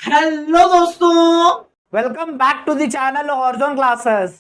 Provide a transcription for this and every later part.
Hello दोस्तों, welcome back to the channel Horizon Classes.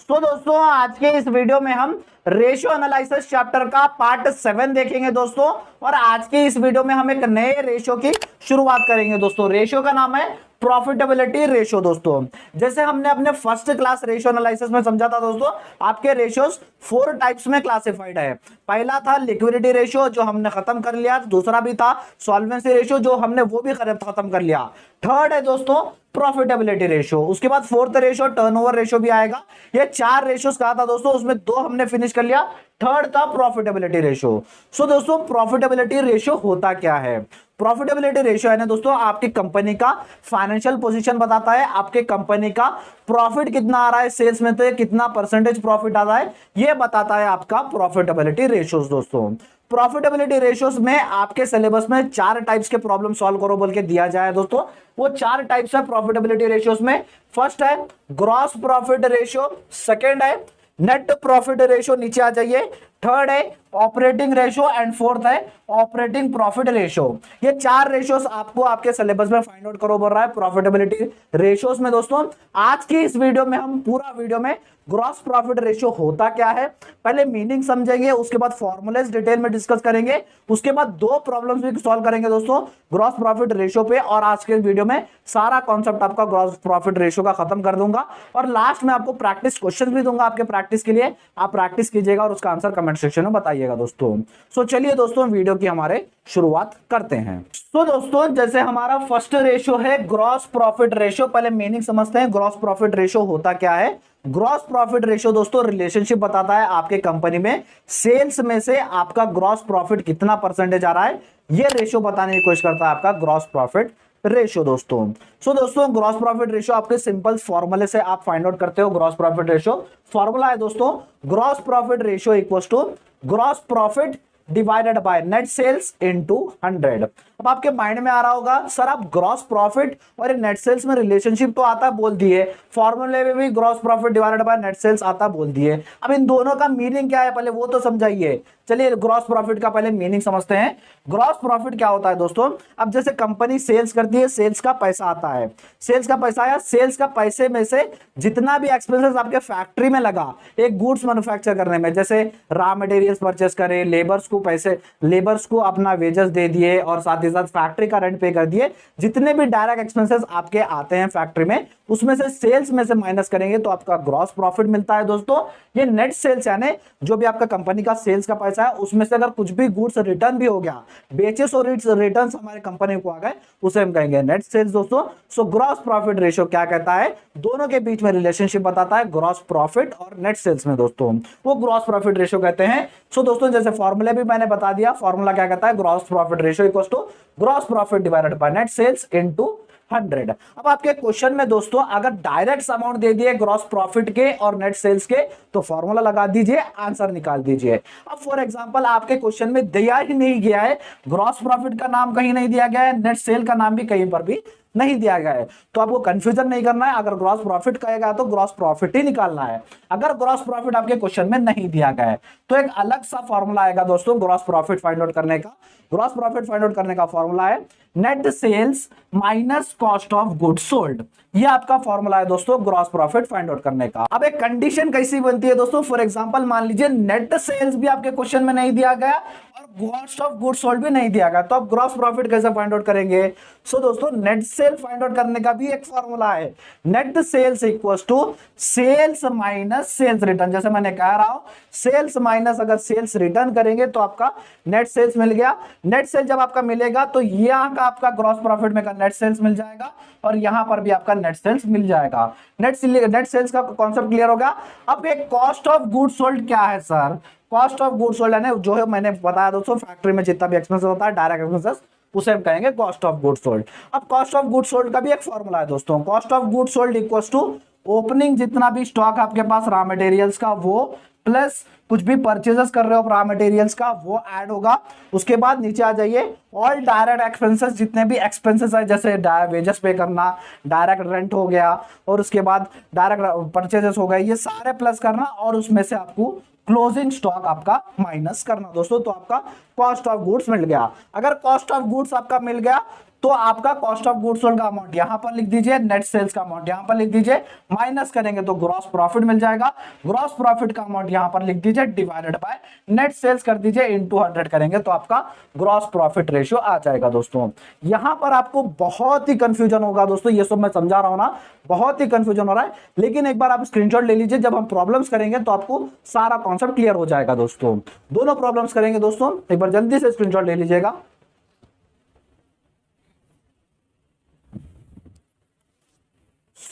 तो दोस्तों आज के इस वीडियो में हम रेशियो एनालिसिस चैप्टर का पार्ट 7 देखेंगे दोस्तों। और आज के इस वीडियो में हम एक नए रेशियो की शुरुआत करेंगे दोस्तों। रेशियो का नाम है प्रॉफिटेबिलिटी रेशियो दोस्तों। जैसे हमने अपने फर्स्ट क्लास रेशियो एनालिसिस में समझा था दोस्तों, आपके रेशियोज 4 टाइप्स में क्लासिफाइड है। पहला था लिक्विडिटी रेशियो जो हमने खत्म कर लिया, दूसरा भी था सॉल्वेंसी रेशियो जो हमने वो भी खत्म कर लिया। थर्ड है दोस्तों प्रॉफिटेबिलिटी रेशियो, उसके बाद फोर्थ रेशियो टर्नओवर रेशियो भी आएगा। ये 4 रेशियोज कहा था दोस्तों, उसमें 2 हमने फिनिश कर लिया, थर्ड था प्रॉफिटेबिलिटी रेशियो। सो दोस्तों प्रॉफिटेबिलिटी रेशियो होता क्या है? प्रॉफिटेबिलिटी रेशियो है ना दोस्तों, आपकी कंपनी का फाइनेंशियल पोजीशन बताता है, आपके कंपनी का प्रॉफिट कितना आ रहा है, सेल्स में तो कितना परसेंटेज प्रॉफिट आ रहा है, ये बताता है आपका प्रॉफिटेबिलिटी रेशियोज दोस्तों। प्रॉफिटेबिलिटी रेशियोज में आपके सिलेबस में 4 टाइप्स के प्रॉब्लम सॉल्व करो बोल के दिया जाए दोस्तों। वो 4 टाइप्स है प्रॉफिटेबिलिटी रेशियोज में। फर्स्ट है ग्रॉस प्रॉफिट रेशियो, सेकंड है नेट प्रॉफिट रेशियो, नीचे आ जाइए, थर्ड है ऑपरेटिंग रेशियो एंड फोर्थ है ऑपरेटिंग प्रॉफिट रेशियो। ये 4 रेशियोस आपको आपके सिलेबस में फाइंड आउट करो बोल रहा है प्रॉफिटेबिलिटी रेशियोस में दोस्तों। आज की इस वीडियो में हम पूरा वीडियो में ग्रॉस प्रॉफिट रेशियो होता क्या है, पहले मीनिंग समझेंगे, उसके बाद फॉर्मूलेस डिटेल में डिस्कस करेंगे, उसके बाद 2 प्रॉब्लम्स भी सॉल्व करेंगे दोस्तों ग्रॉस प्रॉफिट रेशियो पे। और आज के वीडियो में सारा कॉन्सेप्ट आपका ग्रॉस प्रॉफिट रेशियो का खत्म कर दूंगा और लास्ट में आपको प्रैक्टिस क्वेश्चन भी दूंगा आपके प्रैक्टिस के लिए। आप प्रैक्टिस कीजिएगा और उसका आंसर कमेंट सेक्शन में बताइएगा दोस्तों। सो चलिए दोस्तों वीडियो की हमारे शुरुआत करते हैं। तो दोस्तों जैसे हमारा फर्स्ट रेशियो है ग्रॉस प्रॉफिट रेशियो, पहले मीनिंग समझते हैं। ग्रॉस प्रॉफिट रेशियो होता क्या है? ग्रॉस प्रॉफिट रेशियो दोस्तों रिलेशनशिप बताता है आपके कंपनी में सेल्स में से आपका ग्रॉस प्रॉफिट कितना परसेंटेज आ रहा है, ये रेशियो बताने की कोशिश करता है आपका ग्रॉस प्रॉफिट रेशियो दोस्तों। सो दोस्तों ग्रॉस प्रॉफिट रेशियो आपके सिंपल फॉर्मूले से आप फाइंड आउट करते हो। ग्रॉस प्रॉफिट रेशियो फॉर्मूला है दोस्तों, gross profit ratio equals to gross profit divided by net sales into 100। अब आपके माइंड में आ रहा होगा सर आप ग्रॉस प्रॉफिट और नेट सेल्स में रिलेशनशिप तो आता बोल दिए, फॉर्मूले में भी gross profit divided by net sales आता बोल दिए, अब इन दोनों का मीनिंग क्या है पहले वो तो समझाइए। चलिए ग्रॉस प्रॉफिट का पहले मीनिंग समझते हैं। ग्रॉस प्रॉफिट क्या होता है दोस्तों? अब जैसे कंपनी सेल्स करती है, सेल्स का पैसा आता है, सेल्स का पैसा आया, सेल्स का पैसे में से जितना भी एक्सपेंसेस आपके फैक्ट्री में लगा एक गुड्स मैन्युफैक्चर करने में, जैसे रॉ मटेरियल्स परचेस करे, लेबर्स को पैसे, लेबर्स को अपना वेजेस दे दिए और साथ ही साथ फैक्ट्री का रेंट पे कर दिए, जितने भी डायरेक्ट एक्सपेंसेस आपके आते हैं फैक्ट्री में उसमें से सेल्स में से माइनस करेंगे तो आपका ग्रॉस प्रॉफिट मिलता है दोस्तों। ये नेट सेल्स यानी जो भी आपका कंपनी का सेल्स का पैसा है उसमें से अगर कुछ भी गुड्स रिटर्न भी हो गया, बेचेस और रिटर्न्स हमारे कंपनी को आ गए, उसे हम कहेंगे नेट सेल्स दोस्तों। सो ग्रॉस प्रॉफिट रेशियो क्या कहता है? दोनों के बीच में रिलेशनशिप बताता है ग्रॉस प्रॉफिट और नेट सेल्स में दोस्तों, वो ग्रॉस प्रॉफिट रेशियो कहते हैं। सो दोस्तों जैसे फॉर्मूला भी मैंने बता दिया, फॉर्मूला क्या कहता है? Gross profit ratio equals to gross profit divided by net sales into 100। अब आपके क्वेश्चन में दोस्तों अगर डायरेक्ट अमाउंट दे दिए ग्रॉस प्रॉफिट के और नेट सेल्स के तो फॉर्मूला लगा दीजिए, आंसर निकाल दीजिए। अब फॉर एग्जांपल आपके क्वेश्चन में दिया ही नहीं गया है, ग्रॉस प्रॉफिट का नाम कहीं नहीं दिया गया है, नेट सेल का नाम भी कहीं पर भी नहीं दिया गया है, तो आपको कंफ्यूजन नहीं करना है। अगर ग्रॉस प्रॉफिट कहेगा तो ग्रॉस प्रॉफिट ही निकालना है। अगर ग्रॉस प्रॉफिट आपके क्वेश्चन में नहीं दिया गया है तो एक अलग सा फॉर्मूला आएगा दोस्तों ग्रॉस प्रॉफिट फाइंड आउट करने का। ग्रॉस प्रॉफिट फाइंड आउट करने का फॉर्मूला है net sales minus cost of goods sold. ये आपका फॉर्मूला है दोस्तों ग्रॉस प्रॉफिट फाइंड आउट करने का। अब एक कंडीशन कैसी बनती है दोस्तों? फॉर एग्जांपल मान लीजिए नेट सेल्स भी आपके क्वेश्चन में नहीं दिया गया और कॉस्ट ऑफ गुड्स सोल्ड भी नहीं दिया गया, तो आप ग्रॉस प्रॉफिट कैसे फाइंड आउट करेंगे? सो दोस्तों नेट सेल फाइंड आउट करने का भी एक फॉर्मूला है, net sales equals to sales minus sales return. जैसे मैंने कह रहा हूं सेल्स माइनस अगर सेल्स रिटर्न करेंगे तो आपका नेट सेल्स मिल गया। नेट सेल जब आपका मिलेगा तो यहां का आपका ग्रॉस प्रॉफिट में का नेट सेल्स मिल जाएगा और यहां पर भी आपका नेट सेल्स मिल जाएगा। नेट सेल्स का कॉन्सेप्ट क्लियर होगा। अब एक कॉस्ट ऑफ गुड्स सोल्ड क्या है sir? Cost of goods sold यानी जो है मैंने बताया दोस्तों फैक्ट्री में जितना भी एक्सपेंसेस होता है डायरेक्ट एक्सपेंसेस उसे हम कहेंगे कॉस्ट ऑफ गुड्स सोल्ड। अब कॉस्ट ऑफ गुड्स सोल्ड का भी एक फॉर्मूला है दोस्तों, cost of goods sold equals to opening जितना भी स्टॉक आपके पास रॉ मटेरियल्स का वो प्लस कुछ भी परचेजेस कर रहे हो रॉ मटेरियल्स का वो ऐड होगा। उसके बाद नीचे आ जाइए ऑल डायरेक्ट एक्सपेंसेस, जितने भी एक्सपेंसेस है जैसे वेजेस पे करना, डायरेक्ट रेंट हो गया और उसके बाद डायरेक्ट परचेजेस हो गए, ये सारे प्लस करना और उसमें से आपको क्लोजिंग स्टॉक आपका माइनस करना दोस्तों, तो आपका कॉस्ट ऑफ गुड्स मिल गया। अगर कॉस्ट ऑफ गुड्स आपका मिल गया तो आपका कॉस्ट ऑफ गुड्स सोल्ड का अमाउंट यहां पर लिख दीजिए, नेट सेल्स का अमाउंट यहां पर लिख दीजिए, माइनस करेंगे तो ग्रॉस प्रॉफिट मिल जाएगा, ग्रॉस प्रॉफिट का अमाउंट यहां पर लिख दीजिए डिवाइडेड बाय नेट सेल्स कर दीजिए इनटू 100 करेंगे तो आपका ग्रॉस प्रॉफिट रेशियो आ जाएगा दोस्तों। यहां पर आपको बहुत ही कंफ्यूजन होगा दोस्तों, ये सब मैं समझा रहा हूं ना, बहुत ही कंफ्यूजन हो रहा है, लेकिन एक बार आप स्क्रीनशॉट ले लीजिए, जब हम प्रॉब्लम्स करेंगे तो आपको सारा कॉन्सेप्ट क्लियर हो जाएगा दोस्तों। दोनों प्रॉब्लम्स करेंगे दोस्तों, एक बार जल्दी से स्क्रीनशॉट ले लीजिएगा।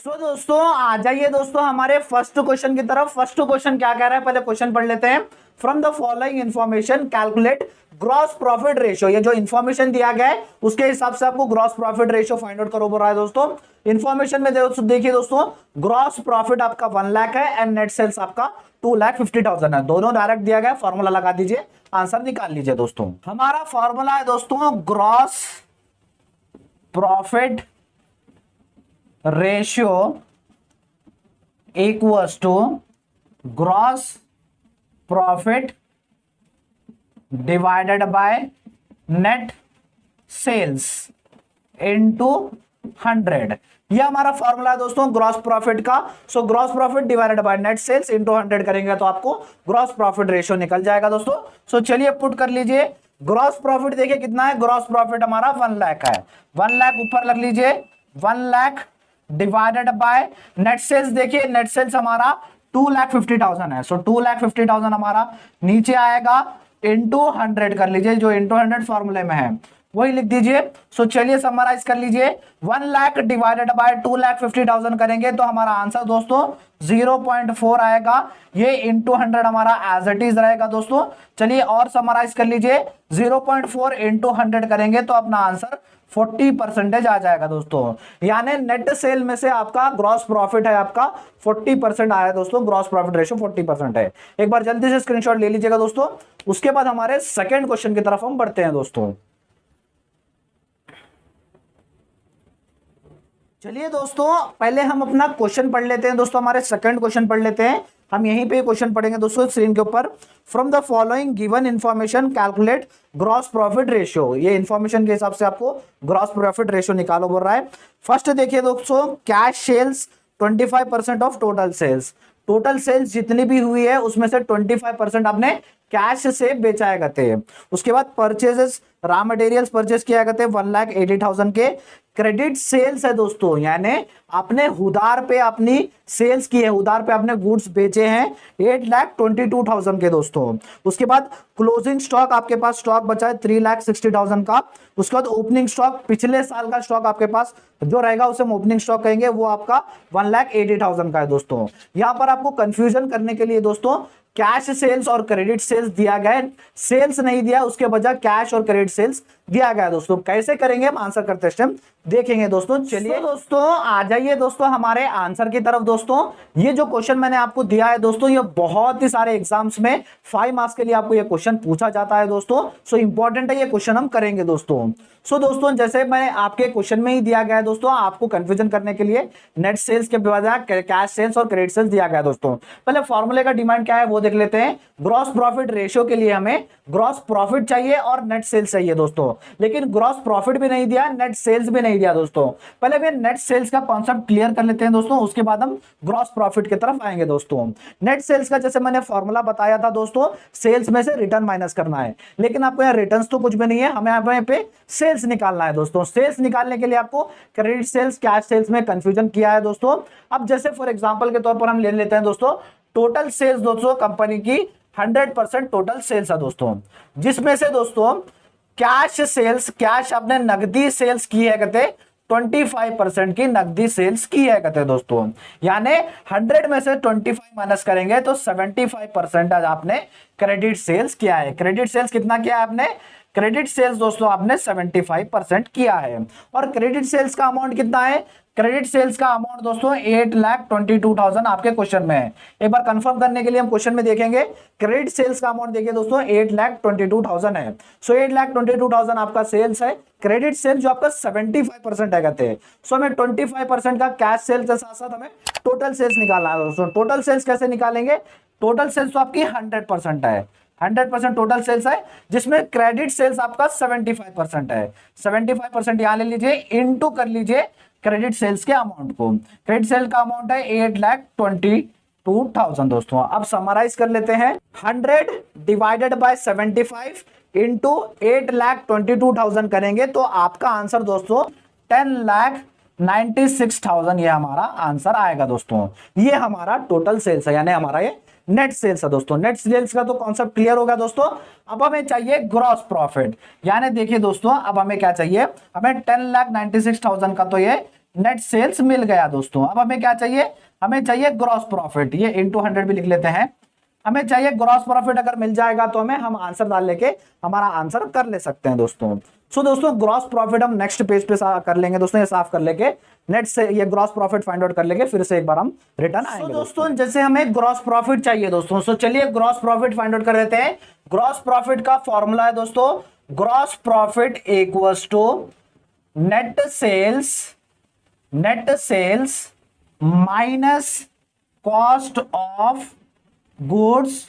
दोस्तों आ जाइए दोस्तों हमारे फर्स्ट क्वेश्चन की तरफ। फर्स्ट क्वेश्चन क्या कह रहा है, पहले क्वेश्चन पढ़ लेते हैं। From the following information calculate gross profit ratio. ये जो इंफॉर्मेशन दिया गया है उसके हिसाब से आपको gross profit ratio find out करो बोल रहा है दोस्तों। इंफॉर्मेशन में देखिए दोस्तों, ग्रॉस प्रॉफिट आपका 1 लाख है एंड नेट सेल्स आपका 2,50,000 है। दोनों डायरेक्ट दिया गया, फॉर्मूला लगा दीजिए, आंसर निकाल लीजिए दोस्तों। हमारा फॉर्मूला है दोस्तों gross profit ratio equals to gross profit divided by net sales into 100। ये हमारा फॉर्मूला है दोस्तों ग्रॉस प्रॉफिट का। So gross profit divided by net sales into 100 करेंगे तो आपको ग्रॉस प्रॉफिट रेशियो निकल जाएगा दोस्तों। सो चलिए पुट कर लीजिए, ग्रॉस प्रॉफिट देखिए कितना है, ग्रॉस प्रॉफिट हमारा 1 लाख है, 1 लाख ऊपर रख लीजिए, 1 lakh divided by net sales, देखिए नेट सेल्स हमारा 2,50,000 है। सो 2,50,000 हमारा नीचे आएगा, इंटू 100 कर लीजिए, जो इंटू 100 फॉर्मूले में है वही लिख दीजिए। सो चलिए समराइज कर लीजिए, 1 लाख डिवाइडेड बाय 2,50,000 करेंगे तो हमारा आंसर दोस्तों 0.4 आएगा। ये इंटू 100 हमारा एज इट इज रहेगा दोस्तों। चलिए और समराइज कर लीजिए, 0.4 इंटू 100 करेंगे तो अपना आंसर 40% आ जाएगा दोस्तों। यानी नेट सेल में से आपका ग्रॉस प्रॉफिट है आपका 40% आया दोस्तों, ग्रॉस प्रॉफिट रेशियो 40% है। एक बार जल्दी से स्क्रीनशॉट ले लीजिएगा दोस्तों। उसके बाद हमारे सेकंड क्वेश्चन की तरफ हम बढ़ते हैं दोस्तों। चलिए दोस्तों पहले हम अपना क्वेश्चन पढ़ लेते हैं दोस्तों, हमारे सेकंड क्वेश्चन पढ़ लेते हैं। हम यहीं पे क्वेश्चन पढ़ेंगे दोस्तों स्क्रीन के ऊपर। From the following given information calculate gross profit ratio. ये इंफॉर्मेशन के हिसाब से आपको ग्रॉस प्रॉफिट रेशियो निकालो बोल रहा है। फर्स्ट देखिए दोस्तों, cash sales 25% of total sales. Total sales जितनी भी हुई है उसमें से 25% आपने कैश से बेचाए गए थे। उसके बाद परचेजेस, रॉ मटेरियल्स परचेस किया गए थे 1,80,000 के। क्रेडिट सेल्स है दोस्तों, यानी आपने उधार पे अपनी सेल्स की है, उधार पे आपने गुड्स बेचे हैं 8,22,000 के दोस्तों। उसके बाद क्लोजिंग स्टॉक आपके पास स्टॉक बचा है 3,60,000 का। उसके बाद ओपनिंग स्टॉक, पिछले साल का स्टॉक आपके पास जो रहेगा उसे हम ओपनिंग स्टॉक कहेंगे, वो आपका 1,80,000 का है दोस्तों। यहां पर आपको कंफ्यूजन करने के लिए दोस्तों कैश सेल्स और क्रेडिट सेल्स दिया गया है, सेल्स नहीं दिया, उसके बजाय कैश और क्रेडिट सेल्स दिया गया है दोस्तों। कैसे करेंगे हम आंसर करते टाइम देखेंगे दोस्तों। चलिए दोस्तों आ जाइए दोस्तों हमारे आंसर की तरफ दोस्तों। ये जो क्वेश्चन मैंने आपको दिया है दोस्तों, ये बहुत ही सारे एग्जाम्स में 5 मार्क्स के लिए आपको ये क्वेश्चन पूछा जाता है दोस्तों। सो इंपॉर्टेंट है, ये क्वेश्चन हम करेंगे दोस्तों। सो दोस्तों जैसे मैं आपके क्वेश्चन में ही दिया गया है दोस्तों, आपको कंफ्यूजन करने के लिए नेट सेल्स के बजाय कैश सेल्स और क्रेडिट सेल्स दिया गया है दोस्तों। पहले फॉर्मूले का डिमांड क्या है वो देख लेते हैं। ग्रॉस प्रॉफिट रेशियो के लिए हमें ग्रॉस प्रॉफिट चाहिए और नेट सेल्स चाहिए दोस्तों, लेकिन ग्रॉस प्रॉफिट भी नहीं दिया, नेट सेल्स भी नहीं दिया दोस्तों। पहले वे नेट सेल्स का कॉन्सेप्ट क्लियर कर लेते हैं दोस्तों, उसके बाद हम ग्रॉस प्रॉफिट की तरफ आएंगे दोस्तों। नेट सेल्स का जैसे मैंने फॉर्मूला बताया था दोस्तों, सेल्स में से रिटर्न माइनस करना है, लेकिन आपको यहाँ रिटर्न्स तो कुछ भी नहीं है, हमें यहाँ पे सेल्स निकालना है दोस्तों। सेल्स निकालने के लिए आपको क्रेडिट सेल्स कैश सेल्स में कंफ्यूजन किया है दोस्तों। अब जैसे फॉर एग्जांपल के तौर पर हम ले लेते हैं दोस्तों, टोटल सेल्स दोस्तों कंपनी की 100% टोटल सेल्स है दोस्तों, जिसमें से दोस्तों कैश सेल्स, कैश आपने नकदी सेल्स की है कहते 25% की नकदी सेल्स की है कहते दोस्तों। यानी 100 में से 25 माइनस करेंगे तो 75% आज आपने क्रेडिट सेल्स किया है। क्रेडिट सेल्स कितना किया है आपने? क्रेडिट सेल्स दोस्तों आपने 75% किया है। और क्रेडिट सेल्स का अमाउंट कितना है? क्रेडिट सेल्स का अमाउंट दोस्तों 8,22,000 आपके क्वेश्चन में है। एक बार कंफर्म करने के लिए हम क्वेश्चन में देखेंगे। क्रेडिट सेल्स का अमाउंट देखिए दोस्तों 8,22,000 है। सो 8,22,000 आपका सेल्स है। क्रेडिट सेल्स जो आपका 75% है कहते हैं। सो हमें 25% का कैश सेल्स के साथ साथ हमें टोटल सेल्स निकालना है दोस्तों। टोटल सेल्स कैसे निकालेंगे? टोटल सेल्स तो आपकी 100% है, 100% टोटल सेल्स है, जिसमें क्रेडिट सेल्स आपका 75% है। 75% यहां ले लीजिए, इनटू कर लीजिए क्रेडिट सेल्स के अमाउंट को। क्रेडिट सेल का अमाउंट है 8,22,000 दोस्तों। अब समराइज कर लेते हैं, 100 डिवाइडेड बाय 75 इंटू 8,22,000 करेंगे तो आपका आंसर दोस्तों 10,96,000 ये हमारा आंसर आएगा दोस्तों। ये हमारा टोटल सेल्स है, यानी हमारा ये नेट सेल्स है दोस्तों। नेट सेल्स का तो कॉन्सेप्ट क्लियर होगा दोस्तों। अब हमें चाहिए ग्रॉस प्रॉफिट, यानी देखिए दोस्तों अब हमें क्या चाहिए, हमें 10,96,000 का तो ये नेट सेल्स मिल गया दोस्तों। अब हमें क्या चाहिए, हमें चाहिए ग्रॉस प्रॉफिट। ये इंटू 100 भी लिख लेते हैं। हमें चाहिए ग्रॉस प्रॉफिट, अगर मिल जाएगा तो हम आंसर डाल लेके हमारा आंसर कर ले सकते हैं दोस्तों। सो दोस्तों ग्रॉस प्रॉफिट हम नेक्स्ट पेज पे कर लेंगे दोस्तों, ये साफ कर लेके नेट से ये ग्रॉस प्रॉफिट फाइंड आउट कर लेंगे, फिर से एक बार हम रिटर्न आएंगे दोस्तों। जैसे हमें ग्रॉस प्रॉफिट चाहिए दोस्तों, सो चलिए ग्रॉस प्रॉफिट फाइंड आउट कर लेते हैं। ग्रॉस प्रॉफिट का फॉर्मूला है दोस्तों, gross profit equals to net sales minus cost of goods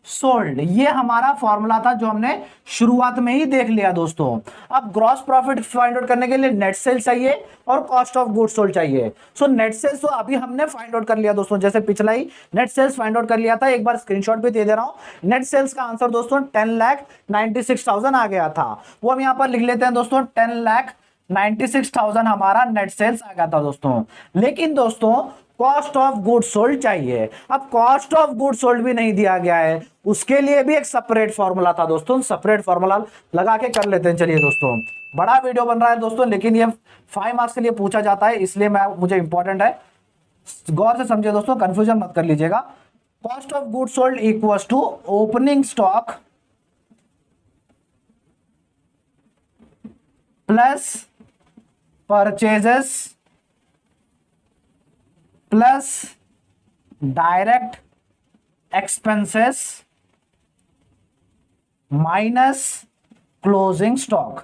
sold. ये हमारा फॉर्मूला था जो हमने शुरुआत में ही देख लिया दोस्तों। अब ग्रॉस प्रॉफिट फाइंड आउट करने के लिए नेट सेल्स चाहिए और कॉस्ट ऑफ गुड्स सोल्ड चाहिए। सो नेट सेल्स तो अभी हमने फाइंड आउट कर लिया दोस्तों, जैसे पिछला ही नेट सेल्स फाइंड आउट कर लिया था। एक बार स्क्रीनशॉट भी दे रहा हूं। नेट सेल्स का आंसर दोस्तों 10,96,000 आ गया था, वो हम यहां पर लिख लेते हैं दोस्तों। 10,96,000 हमारा नेट सेल्स आ गया था दोस्तों। लेकिन दोस्तों कॉस्ट ऑफ गुड सोल्ड चाहिए। अब कॉस्ट ऑफ गुड सोल्ड भी नहीं दिया गया है, उसके लिए भी एक सेपरेट फॉर्मूला था दोस्तों। सेपरेट फॉर्मूला लगा के कर लेते हैं। चलिए दोस्तों, बड़ा वीडियो बन रहा है दोस्तों, लेकिन ये 5 मार्क्स के लिए पूछा जाता है, इसलिए मुझे इंपॉर्टेंट है, गौर से समझिए दोस्तों, कंफ्यूजन मत कर लीजिएगा। Cost of good sold equals to opening stock plus purchases plus direct expenses minus closing stock.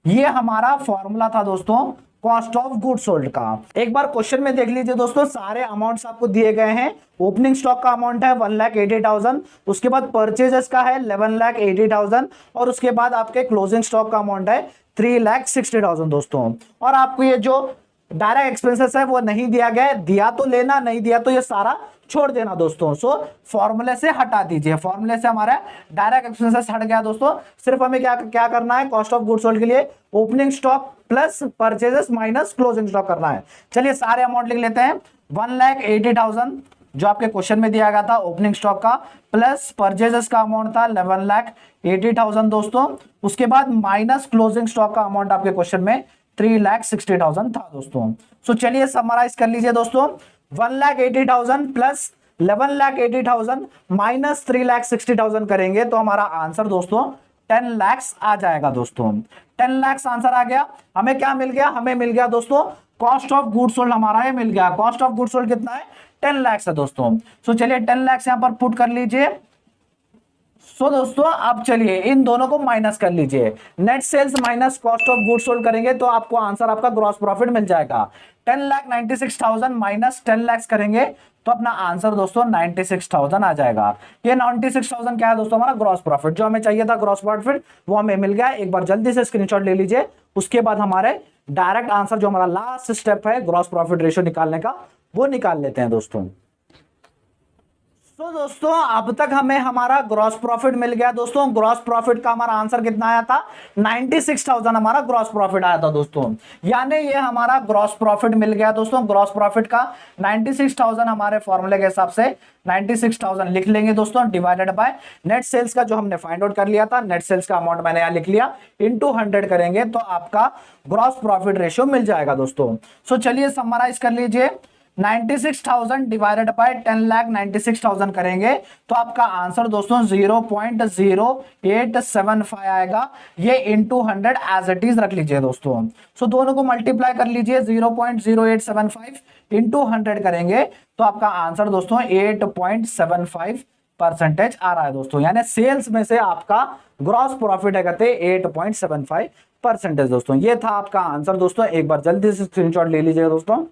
ये हमारा फॉर्मूला था दोस्तों कॉस्ट ऑफ गुड सोल्ड का। एक बार क्वेश्चन में देख लीजिए दोस्तों, सारे अमाउंट्स आपको दिए गए हैं। ओपनिंग स्टॉक का अमाउंट है 1,80,000, उसके बाद परचेजेस का है 11,80,000 और उसके बाद आपके क्लोजिंग स्टॉक का अमाउंट है 3,60,000 दोस्तों। और आपको ये जो डायरेक्ट एक्सपेंसेस है वो नहीं दिया गया है, दिया तो लेना, नहीं दिया तो ये सारा छोड़ देना दोस्तों। सो फॉर्मूले से हटा दीजिए, फॉर्मूले से हमारा डायरेक्ट एक्सपेंसेस हट गया दोस्तों। सिर्फ हमें क्या करना है, कॉस्ट ऑफ गुड्स सोल्ड के लिए opening stock plus purchases minus closing stock करना है। चलिए सारे अमाउंट लिख लेते हैं। 1,80,000 जो आपके क्वेश्चन में दिया गया था ओपनिंग स्टॉक का, प्लस परचेजेस का अमाउंट था 11,80,000 दोस्तों। उसके बाद माइनस क्लोजिंग स्टॉक का अमाउंट आपके क्वेश्चन में 3,60,000 था दोस्तों। सो चलिए समराइज कर लीजिए दोस्तों। 1,80,000 प्लस 11,80,000 माइनस 3,60,000 करेंगे तो हमारा आंसर दोस्तों 10 लाख आ जाएगा दोस्तों। 10 लाख आंसर आ गया। हमें क्या मिल गया, हमें मिल गया दोस्तों कॉस्ट ऑफ गुड्स सोल्ड, हमारा ये मिल गया। कॉस्ट ऑफ गुड्स सोल्ड कितना है, 10 लाख है दोस्तों। सो चलिए 10 लाख यहां पर पुट कर लीजिए। सो दोस्तों अब चलिए इन दोनों को माइनस कर लीजिए। Net sales minus cost of goods sold करेंगे तो आपको आंसर आपका ग्रॉस प्रॉफिट मिल जाएगा। 10,96,000 माइनस 10 लाख करेंगे तो अपना आंसर दोस्तों 96,000 आ जाएगा। ये 96,000 क्या है दोस्तों, हमारा ग्रॉस प्रॉफिट। जो हमें चाहिए था ग्रॉस प्रॉफिट वो हमें मिल गया। एक बार जल्दी से स्क्रीनशॉट ले लीजिए, उसके बाद हमारे डायरेक्ट आंसर जो हमारा लास्ट स्टेप है ग्रॉस प्रॉफिट रेशियो निकालने का, वो निकाल लेते हैं दोस्तों। तो दोस्तों अब तक हमें हमारा ग्रॉस प्रॉफिट मिल गया दोस्तों। ग्रॉस प्रॉफिट का हमारा आंसर कितना आया था, 96,000 हमारा ग्रॉस प्रॉफिट आया था दोस्तों। यानी ये हमारा ग्रॉस प्रॉफिट मिल गया दोस्तों। ग्रॉस प्रॉफिट का 96,000 हमारे फॉर्मूले के हिसाब से 96,000 लिख लेंगे दोस्तों, डिवाइडेड बाय नेट सेल्स का जो हमने फाइंड आउट कर लिया था। नेट सेल्स का अमाउंट मैंने यहां लिख लिया, इनटू 100 करेंगे तो आपका ग्रॉस प्रॉफिट रेशियो मिल जाएगा दोस्तों। सो चलिए समराइज कर लीजिए। 96,000 डिवाइडेड बाय 10,96,000 करेंगे तो आपका आंसर दोस्तों 0.0875 आएगा। ये इंटू 100 एज इट इज रख लीजिए दोस्तों। सो दोनों को मल्टीप्लाई कर लीजिए, 0.0875 इंटू 100 करेंगे तो आपका आंसर दोस्तों 8.75% आ रहा है दोस्तों। यानी सेल्स में से आपका ग्रॉस प्रॉफिट है कहते 8.75% दोस्तों। ये था आपका आंसर दोस्तों। एक बार जल्दी से स्क्रीनशॉट ले लीजिए दोस्तों।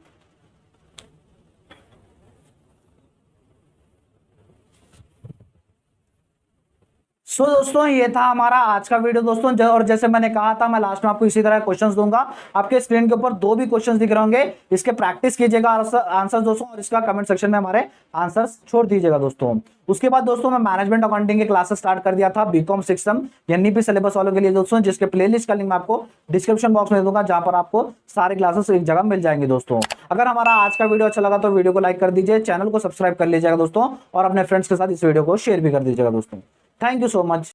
सो दोस्तों ये था हमारा आज का वीडियो दोस्तों। और जैसे मैंने कहा था, मैं लास्ट में आपको इसी तरह क्वेश्चंस दूंगा। आपके स्क्रीन के ऊपर 2 भी क्वेश्चंस दिख रहे होंगे, इसके प्रैक्टिस कीजिएगा आंसर दोस्तों, और इसका कमेंट सेक्शन में हमारे आंसर्स छोड़ दीजिएगा दोस्तों। उसके बाद दोस्तों मैं मैनेजमेंट अकाउंटिंग के क्लासेस स्टार्ट कर दिया था बीकॉम 6 सेम एनईपी सिलेबस वालों के लिए दोस्तों, जिसके प्लेलिस्ट का लिंक मैं आपको डिस्क्रिप्शन बॉक्स में दे दूंगा, जहां पर आपको सारे क्लासेस एक जगह मिल जाएंगे दोस्तों। अगर हमारा आज का वीडियो अच्छा लगा तो वीडियो को लाइक कर दीजिए, चैनल को सब्सक्राइब कर लीजिएगा दोस्तों, और अपने फ्रेंड्स के साथ इस वीडियो को शेयर भी कर दीजिएगा दोस्तों। Thank you so much.